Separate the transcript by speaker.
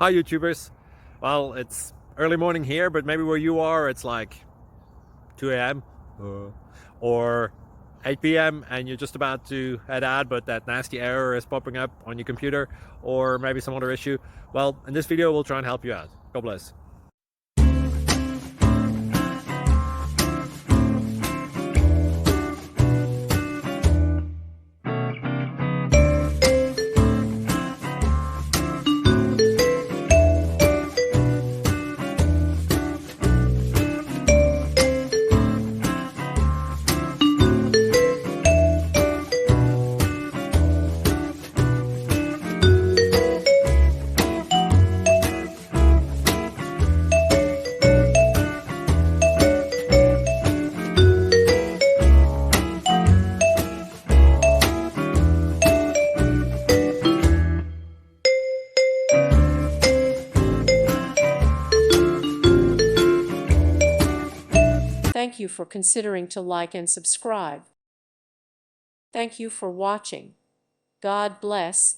Speaker 1: Hi YouTubers. Well, it's early morning here, but maybe where you are it's like 2 a.m. or 8 p.m. and you're just about to head out, but that nasty error is popping up on your computer, or maybe some other issue. Well, in this video we'll try and help you out. God bless.
Speaker 2: Thank you for considering to like and subscribe. Thank you for watching. God bless.